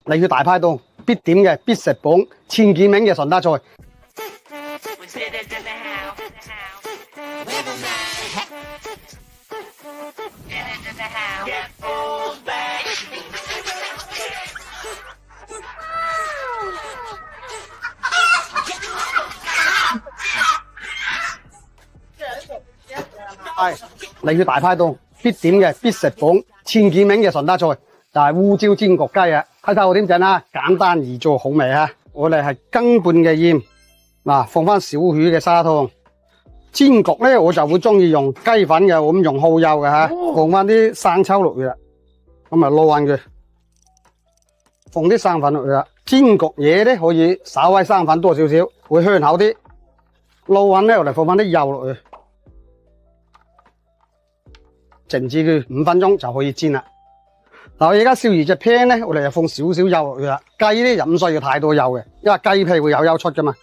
嚟去大排檔必點嘅必食榜前幾名嘅順德菜。係嚟去大排檔必點嘅必食榜前幾名嘅順德菜就係烏椒煎焗雞啊！睇睇我點整啊，簡單易做好味啊！我哋係羹半嘅鹽，嗱放翻少許嘅砂糖。煎焗咧我就會中意用雞粉嘅，我唔用蠔油嘅吓，放翻啲生抽落去啦，咁啊撈勻佢，放啲生粉落去啦。煎焗嘢咧可以稍微生粉多少少，會香口啲。撈勻咧我哋放翻啲油落去。靜置佢5分鐘就可以煎啦。嗱，我而家燒熱隻 pan 咧，我哋就放少少油落去啦。雞咧就唔需要太多油嘅，因為雞皮會有油出噶嘛。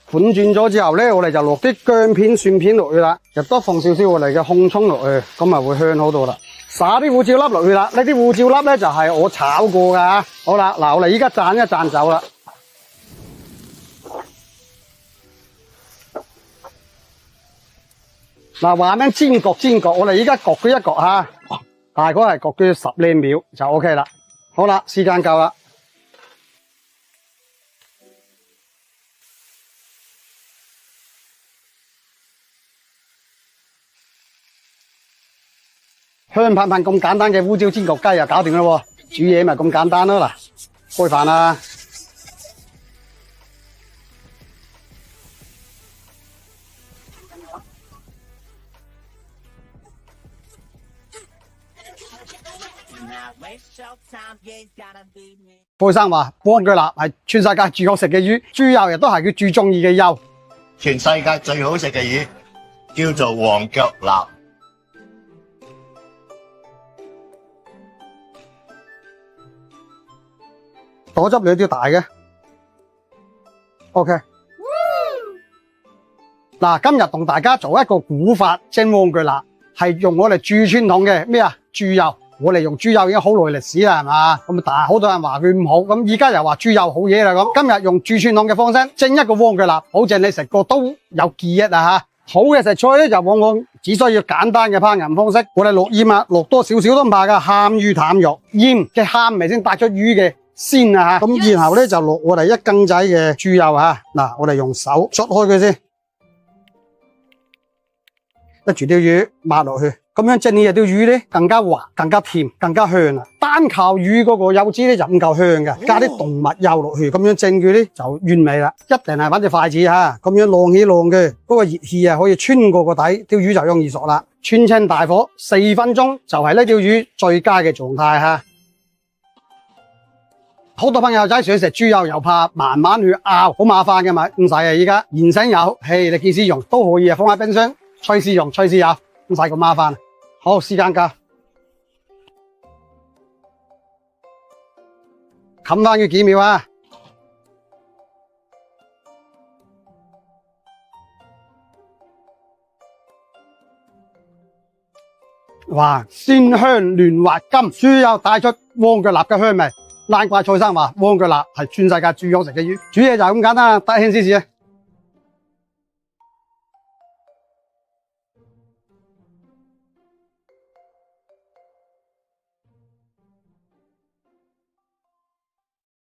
款轉咗之後咧，我哋就落啲薑片、蒜片落去啦，亦都放少少我哋嘅控葱落去，咁啊會香好多啦。撒啲胡椒粒落去啦，呢啲胡椒粒咧就係我炒過噶。好啦，嗱我哋依家蘸一蘸酒啦。嗱話名煎焗，我哋依家焗佢一焗吓，大概係焗佢10多秒就 OK 啦。好啦，時間夠啦。香噴噴咁簡單嘅烏椒煎焗雞就搞掂啦喎，煮嘢咪咁簡單咯。嗱，開飯啦，開生話黃腳臘係全世界最好食嘅魚，豬油亦都係佢最中意嘅油。全世界最好食嘅魚叫做黃腳臘。果汁兩條大嘅 ，OK。嗱，今日同大家做一個古法蒸黃腳臘，係用我哋最傳統嘅咩啊？豬油，我哋用豬油已經好耐歷史啦，係嘛？咁但係好多人話佢唔好，咁而家又話豬油好嘢啦咁。今日用最傳統嘅方式蒸一個黃腳臘，保證你食過都有記憶啊吓！好嘅食材咧就往往只需要簡單嘅烹飪方式，我哋落鹽啊，落多少少都唔怕噶，鹹魚淡肉，鹽嘅鹹味先帶出魚嘅鮮啊吓，咁然後咧就落我哋1羹仔嘅豬油吓，嗱我哋用手捽開佢先，一住條魚抹落去，咁樣蒸呢條魚咧更加滑、更加甜、更加香啊！單靠魚嗰個油脂咧就唔夠香嘅，加啲動物油落去，咁樣蒸佢咧就完美啦。一定係揾隻筷子吓，咁樣晾起晾嘅，嗰個熱氣啊可以穿過個底，條魚就容易熟啦。穿清大火4分鐘就係呢條魚最佳嘅狀態吓。好多朋友仔想食豬油又怕慢慢去熬，好麻煩嘅嘛，唔使啊！依家現成有，嘿，你幾時用都可以啊，放喺冰箱，隨時用，隨時有，唔使咁麻煩。好，時間夠，冚翻佢幾秒啊！哇，鮮香嫩滑甘，豬油帶出黃腳臘嘅香味。難怪蔡生話黃腳臘係全世界最好食嘅魚，煮嘢就係咁簡單啦，得閒試試啊！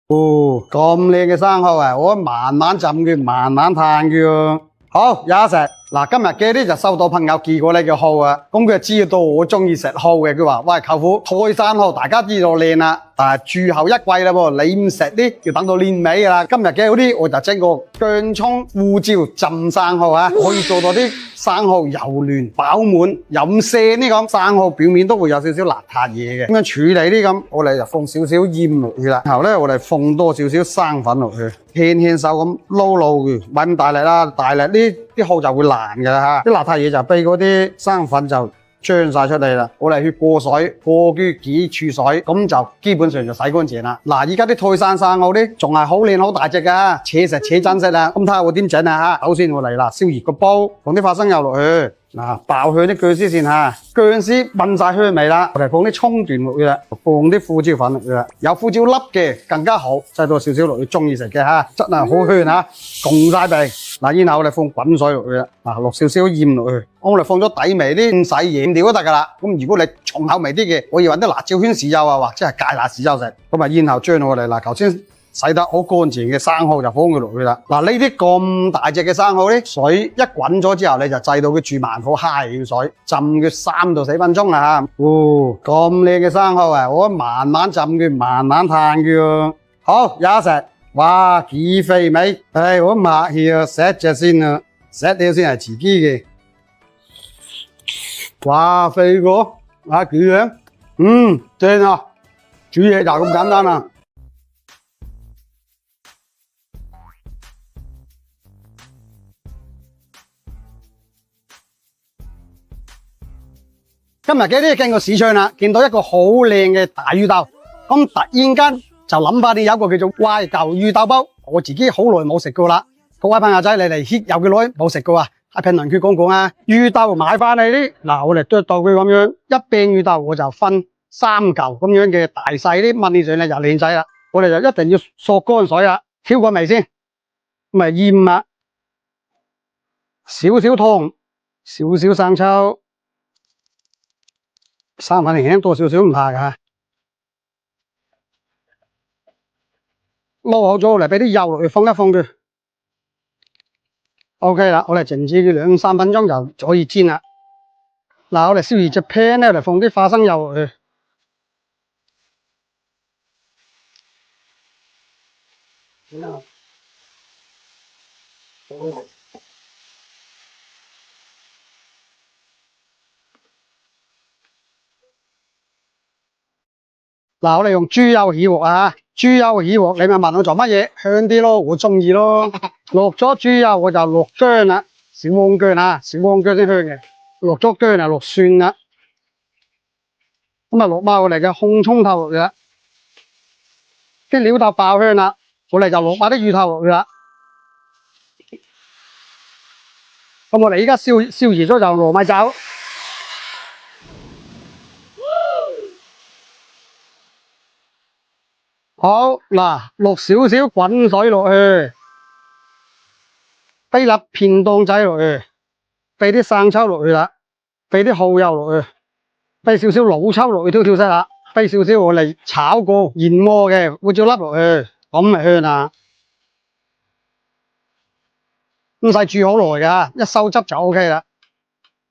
哦，咁靚嘅生蠔啊，我慢慢浸佢，慢慢嘆佢啊！好，有得食。嗱，今日嘅呢就收到朋友寄過嚟嘅蠔啊，咁佢就知道我中意食蠔嘅，佢話：喂，舅父，台山蠔大家知道靚啦，但係住後一季啦噃，你唔食呢，要等到年尾噶啦。今日嘅嗰啲我就整個薑葱胡椒浸生蠔啊，可以做到啲生蠔幼嫩飽滿，飲腥呢咁。生蠔表面都會有少少邋遢嘢嘅，咁樣處理呢咁，我哋就放少少鹽落去啦，然後咧我哋放多少少生粉落去，輕輕手咁撈佢，唔咁大力啦，大力呢啲蠔就會爛噶啦吓，啲邋遢嘢就俾嗰啲生粉就漿晒出嚟啦。我哋去過水，過幾處水，咁就基本上就洗乾淨啦。嗱，而家啲泰山生蠔咧，仲係好靚好大隻噶，且食且珍惜啦。咁睇下我點整啊吓。首先我嚟啦，燒熱個煲，放啲花生油落去。嗱，爆香啲薑絲先吓，薑絲聞晒香味啦，我哋放啲蔥段落去啦，放啲胡椒粉落去啦，有胡椒粒嘅更加好，擠多少少落去，中意食嘅吓，真係好香吓，共晒味。嗱，然後我哋放滾水落去啦，嗱，落少少鹽落去，我哋放咗底味啲唔使鹽料都得噶啦。咁如果你重口味啲嘅，可以揾啲辣椒圈豉油啊，或者係芥辣豉油食。咁啊，然後將我哋嗱頭先洗得好乾淨嘅生蠔就放佢落去啦。嗱，呢啲咁大隻嘅生蠔咧，水一滾咗之後，你就製到佢住慢火揩嘅水，浸佢3到4分鐘啦吓。哦，咁靚嘅生蠔啊，我慢慢浸佢，慢慢嘆佢。好，有食。哇，幾肥美！唉，我抹起啊，食隻先啊，食啲先係自己嘅。哇，肥過啊，幾樣？正啊！煮嘢就咁簡單啦。今日嘅呢經過市場啦，見到一個好靚嘅大魚豆，咁突然間就諗翻你有一個叫做懷舊魚豆煲，我自己好耐冇食過啦。各位朋友仔，你哋 hit 有幾耐冇食過啊？喺評論區講講啊！魚豆買翻嚟呢，嗱我哋剁到佢咁樣，一柄魚豆我就分3嚿咁樣嘅大細啲，炆起上嚟就靚仔啦。我哋就一定要索乾水啦，挑個味先，咁啊鹽啊，少少糖，少少生抽。生粉輕輕多少少唔怕噶，撈好咗嚟，俾啲油落去放一放佢。OK 啦，我哋靜置佢2、3分鐘就可以煎啦。嗱，我哋燒熱隻 pan 咧，我哋放啲花生油落去。嗱，我哋用豬油起鑊啊！豬油起鑊，你咪問我做乜嘢？香啲咯，我中意咯。落咗豬油，我就落薑啦，小黃薑啊，小黃薑先香嘅。落咗薑啊，落蒜啦。咁啊，落埋我哋嘅紅葱頭落去啦。啲料豆爆香啦，我哋就落埋啲魚頭落去啦。咁我哋而家燒熱咗就糯米酒。好嗱，落少少滾水落去，俾粒片當仔落去，俾啲生抽落去啦，俾啲蠔油落去，俾少少老抽落去調色啦，俾少少我哋炒過研磨嘅胡椒粒落去，咁咪香啦。唔使煮好耐噶，一收汁就 OK 啦。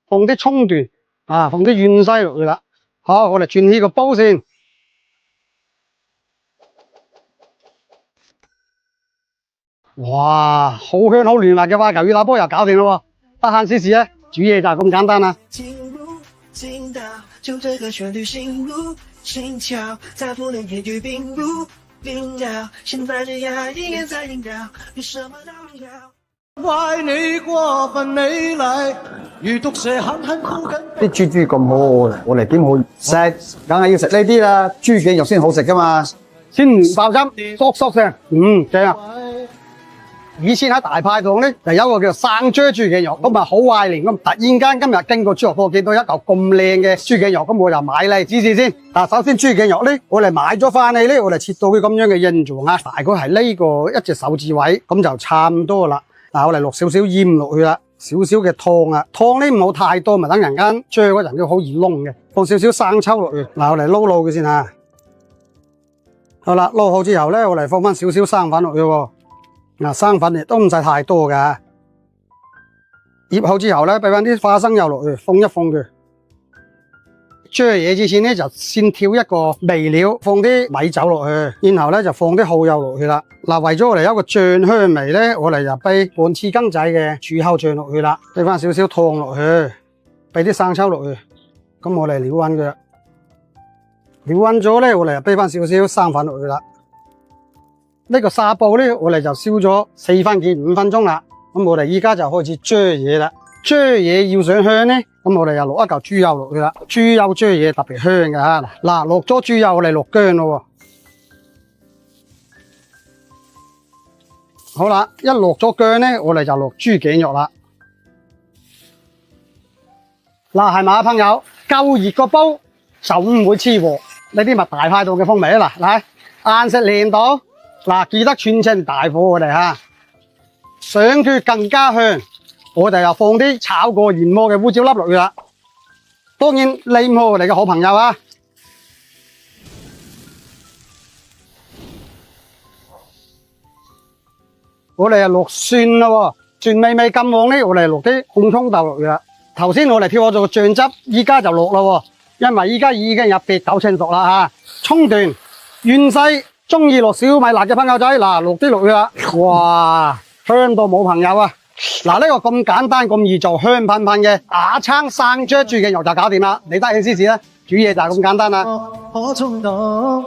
放啲葱段啊，放啲芫茜落去啦。好，我哋轉起個煲先。哇，好香好嫩滑嘅懷舊魚豆煲又搞掂咯，得閒試試咧，煮嘢就係咁簡單啦。聽到就這個旋律心如心跳，在不能言語並不明了，現在這樣一眼在縈繞，比什麼都重要。怪你過分美麗，如毒蛇狠狠箍緊。啲豬咁好，我哋點好食？梗係要食呢啲啦，豬頸肉先好食噶嘛，先唔爆汁，嗦嗦聲，正啊！以前喺大排檔咧，就有一個叫生啫豬頸肉，咁啊好懷念咁。突然間今日經過豬肉鋪，見到一嚿咁靚嘅豬頸肉，咁我就買嚟試試先。嗱，首先豬頸肉咧，我哋買咗翻嚟咧，我哋切到佢咁樣嘅形狀啊，大概係呢個一隻手指位，咁就差唔多啦。嗱，我哋落少少鹽落去啦，少少嘅湯啊，湯咧唔好太多，咪等陣間啫嗰陣都好易燶嘅。放少少生抽落去，嗱，我哋撈撈佢先啊。好啦，撈好之後咧，我哋放翻少少生粉落去喎。嗱，生粉亦都唔使太多噶，醃好之後咧，俾翻啲花生油落去，封一封佢。啫嘢之前咧，就先調一個味料，放啲米酒落去，然後咧就放啲蠔油落去啦。嗱，為咗我哋有一個醬香味咧，我哋就俾半匙羹仔嘅柱侯醬落去啦，俾翻少少糖落去，俾啲生抽落去，咁我哋撩勻佢，撩勻咗咧，我哋就俾翻少少生粉落去啦。呢個沙煲咧，我哋就燒咗4分幾5分鐘啦。咁我哋依家就開始啫嘢啦。啫嘢要上香咧，咁我哋又落一嚿豬油落去啦，豬油煮嘢特別香嘅吓。嗱，落咗豬油，我哋落薑咯。好啦，一落咗薑咧，我哋就落豬頸肉啦。嗱，係咪朋友？夠熱個煲就唔會黐鑊。呢啲咪大派檔嘅風味啊！嗱，嚟硬食練到。嗱，記得串清大火我哋吓，上佢更加香。我哋又放啲炒過研磨嘅胡椒粒落去啦。當然你唔好我哋嘅好朋友啊！我哋又落蒜啦，蒜味味咁旺咧，我哋落啲紅葱豆落去啦。頭先我哋調好咗個醬汁，依家就落啦，因為依家已經入別夠清熟啦吓。蔥段、芫茜，中意落小米辣嘅朋友仔，嗱落啲落去啦。哇，香到冇朋友啊！嗱，呢個咁簡單咁易做，香噴噴嘅雅琛生椒豬頸肉就搞掂啦。你得閒試試啦，煮嘢就係咁簡單啦。可衝動，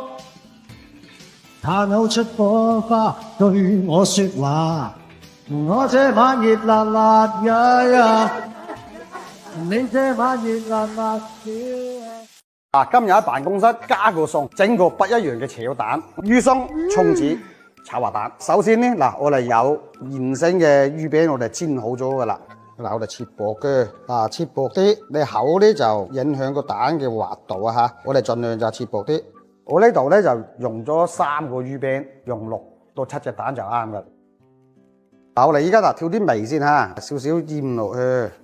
他勾出火花對我說話，我這晚熱辣辣呀呀，你這晚熱辣辣呀。今日喺辦公室加個餸，整個不一樣嘅炒蛋、魚鬆、葱子。炒滑蛋，首先呢，嗱，我哋有現成嘅魚餅，我哋煎好咗噶啦。嗱，我哋切薄嘅，切薄啲，你厚咧就影響個蛋嘅滑度啊吓。我哋盡量就切薄啲。我呢度咧就用咗3個魚餅，用6到7隻蛋就啱噶。嗱，我哋依家嗱調啲味先吓，少少鹽落去，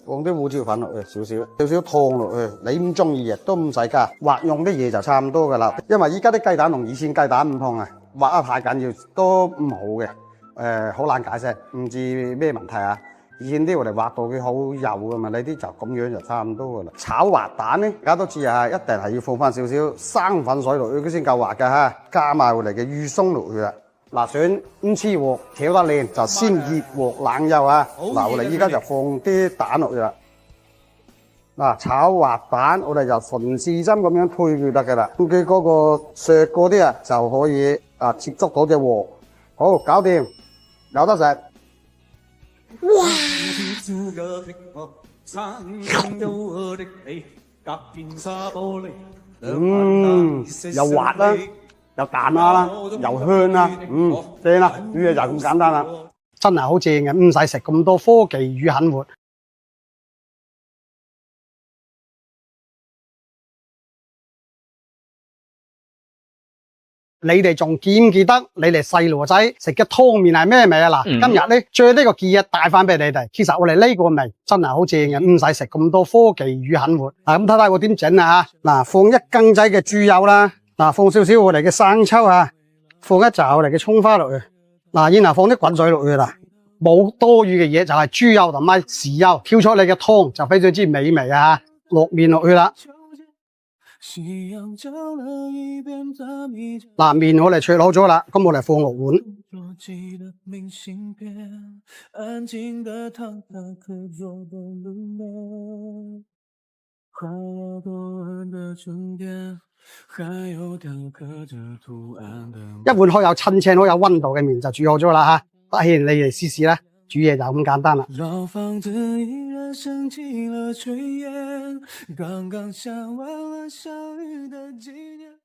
放啲胡椒粉落去，少少湯落去。你唔中意亦都唔使加，或用啲嘢就差唔多噶啦。因為依家啲雞蛋同以前雞蛋唔同啊。滑得太緊要都唔好嘅，好難解釋，唔知咩問題啊！以前啲我哋滑到佢好幼噶嘛，呢啲就咁樣就差唔多噶啦。炒滑蛋咧，大家都知啊，一定係要放翻少少生粉水落去，佢先夠滑噶吓。加埋我哋嘅魚鬆落去啦。嗱，想唔黐鑊，炒得靚就先熱鑊冷油啊！嗱，我哋依家就放啲蛋落去啦。嗱，炒滑蛋我哋就順時針咁樣推佢得噶啦，咁佢嗰個削嗰啲啊就可以接觸到隻鑊，好搞掂，有得食。哇！又滑啦，又彈啦，又香啦，正啦，煮嘢就咁簡單啦，真係好正嘅，唔使食咁多科技與狠活。你哋仲記唔記得你哋細路仔食嘅湯麵係咩味啊？嗱，今日咧將呢個記憶帶翻俾你哋。其實我哋呢個味真係好正嘅，唔使食咁多科技與狠活。咁睇睇我點整啊吓。嗱，放1羹仔嘅豬油啦，嗱，放少少我哋嘅生抽啊，放一紮我哋嘅蔥花落去。嗱，然後放啲滾水落去啦，冇多餘嘅嘢，就係豬油同埋豉油，調出嚟嘅湯就非常之美味啊！落麵落去啦。嗱，麵我哋焯好咗啦，咁我哋放落碗。一碗好有親切、好有溫度嘅麵就煮好咗啦吓，不如你哋試試啦。煮嘢就咁簡單啦。老房子依然升起了炊煙，剛剛下完了小雨的紀念。